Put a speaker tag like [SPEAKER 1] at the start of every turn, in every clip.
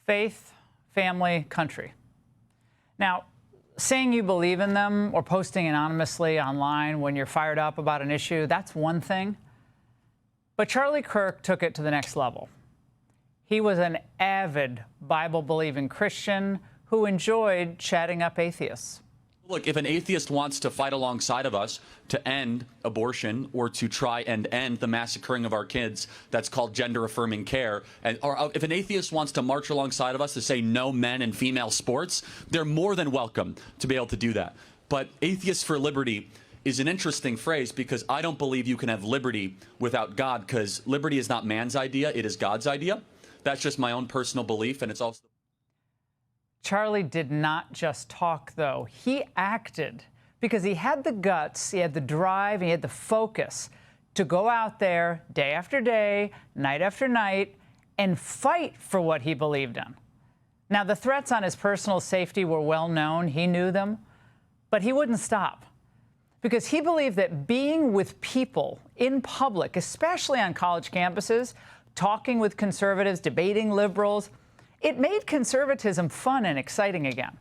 [SPEAKER 1] Faith, family, country. Now, saying you believe in them or posting anonymously online when you're fired up about an issue, that's one thing. But Charlie Kirk took it to the next level. He was an avid Bible-believing Christian who enjoyed chatting up atheists.
[SPEAKER 2] Look, if an atheist wants to fight alongside of us to end abortion or to try and end the massacring of our kids, that's called gender-affirming care, or if an atheist wants to march alongside of us to say no men and female sports, they're more than welcome to be able to do that. But Atheists for Liberty is an interesting phrase because I don't believe you can have liberty without God, because liberty is not man's idea, it is God's idea. That's just my own personal belief, and it's also...
[SPEAKER 1] Charlie did not just talk, though. He acted because he had the guts, he had the drive, he had the focus to go out there day after day, night after night, and fight for what he believed in. Now, the threats on his personal safety were well known. He knew them, but he wouldn't stop because he believed that being with people in public, especially on college campuses, talking with conservatives, debating liberals, it made conservatism fun and exciting again.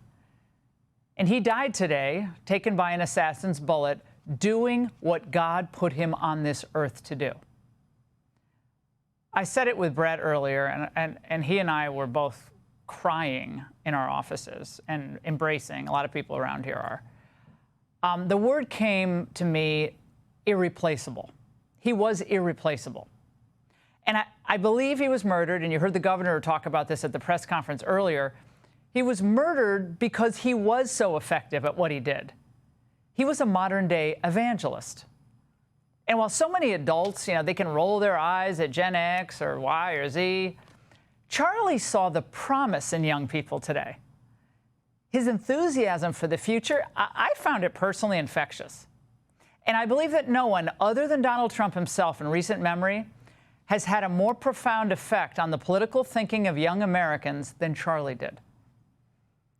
[SPEAKER 1] And he died today, taken by an assassin's bullet, doing what God put him on this earth to do. I said it with Brett earlier, and he and I were both crying in our offices and embracing. A lot of people around here are. The word came to me, irreplaceable. He was irreplaceable. And I believe he was murdered, and you heard the governor talk about this at the press conference earlier. He was murdered because he was so effective at what he did. He was a modern-day evangelist. And while so many adults, they can roll their eyes at Gen X or Y or Z, Charlie saw the promise in young people today. His enthusiasm for the future, I found it personally infectious. And I believe that no one other than Donald Trump himself in recent memory has had a more profound effect on the political thinking of young Americans than Charlie did.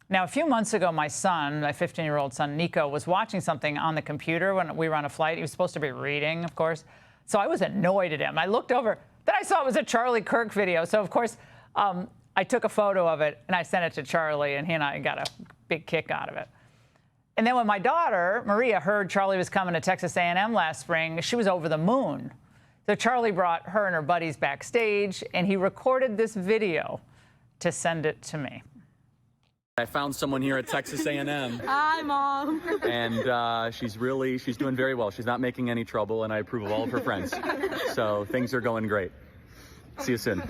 [SPEAKER 1] Now, a few months ago, my son, my 15-year-old son, Nico, was watching something on the computer when we were on a flight. He was supposed to be reading, of course. So I was annoyed at him. I looked over. Then I saw it was a Charlie Kirk video. So, of course, I took a photo of it, and I sent it to Charlie, and he and I got a big kick out of it. And then when my daughter, Maria, heard Charlie was coming to Texas A&M last spring, she was over the moon. So Charlie brought her and her buddies backstage, and he recorded this video to send it to me.
[SPEAKER 2] I found someone here at Texas A&M.
[SPEAKER 3] Hi, Mom.
[SPEAKER 2] And she's doing very well. She's not making any trouble, and I approve of all of her friends. So things are going great. See you soon.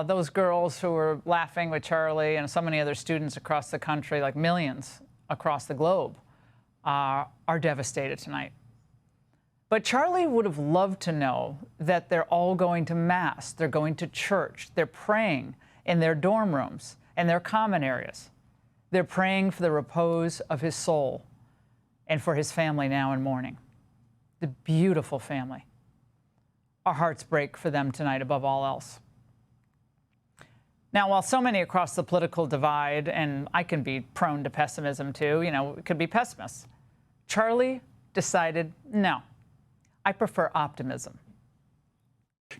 [SPEAKER 1] Those girls who were laughing with Charlie and so many other students across the country, like millions across the globe, are devastated tonight. But Charlie would have loved to know that they're all going to Mass, they're going to church, they're praying in their dorm rooms and their common areas. They're praying for the repose of his soul and for his family now in mourning. The beautiful family. Our hearts break for them tonight above all else. Now, while so many across the political divide, and I can be prone to pessimism too, could be pessimists, Charlie decided, no, I prefer optimism.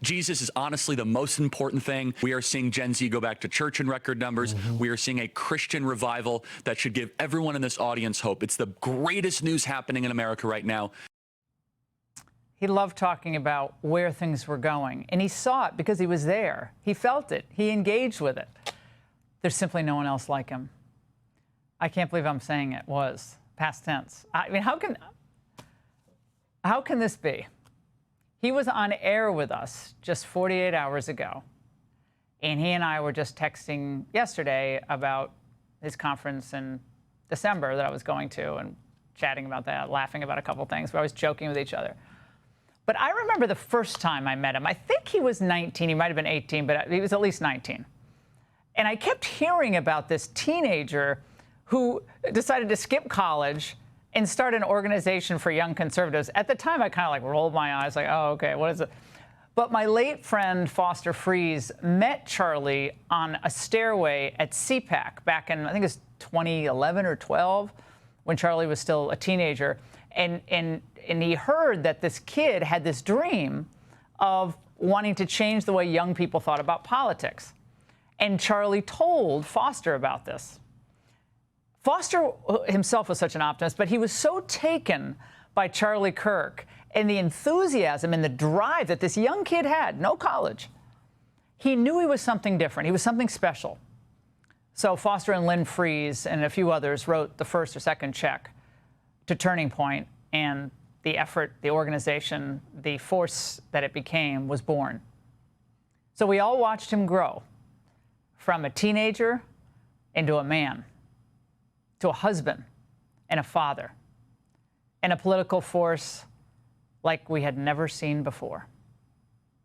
[SPEAKER 2] Jesus is honestly the most important thing. We are seeing Gen Z go back to church in record numbers. We are seeing a Christian revival that should give everyone in this audience hope. It's the greatest news happening in America right now.
[SPEAKER 1] He loved talking about where things were going, and he saw it because he was there. He felt it. He engaged with it. There's simply no one else like him. I can't believe I'm saying it was past tense. I mean, how can this be? He was on air with us just 48 hours ago, and he and I were just texting yesterday about his conference in December that I was going to and chatting about that, laughing about a couple things. We're always joking with each other. But I remember the first time I met him. I think he was 19. He might have been 18, but he was at least 19. And I kept hearing about this teenager who decided to skip college and start an organization for young conservatives. At the time, I kind of rolled my eyes like, oh, okay, what is it? But my late friend, Foster Fries, met Charlie on a stairway at CPAC back in, I think it was 2011 or 12, when Charlie was still a teenager. And he heard that this kid had this dream of wanting to change the way young people thought about politics. And Charlie told Foster about this. Foster himself was such an optimist, but he was so taken by Charlie Kirk and the enthusiasm and the drive that this young kid had, no college. He knew he was something different. He was something special. So Foster and Lynn Freeze and a few others wrote the first or second check to Turning Point, and the effort, the organization, the force that it became was born. So we all watched him grow from a teenager into a man, to a husband and a father, and a political force like we had never seen before.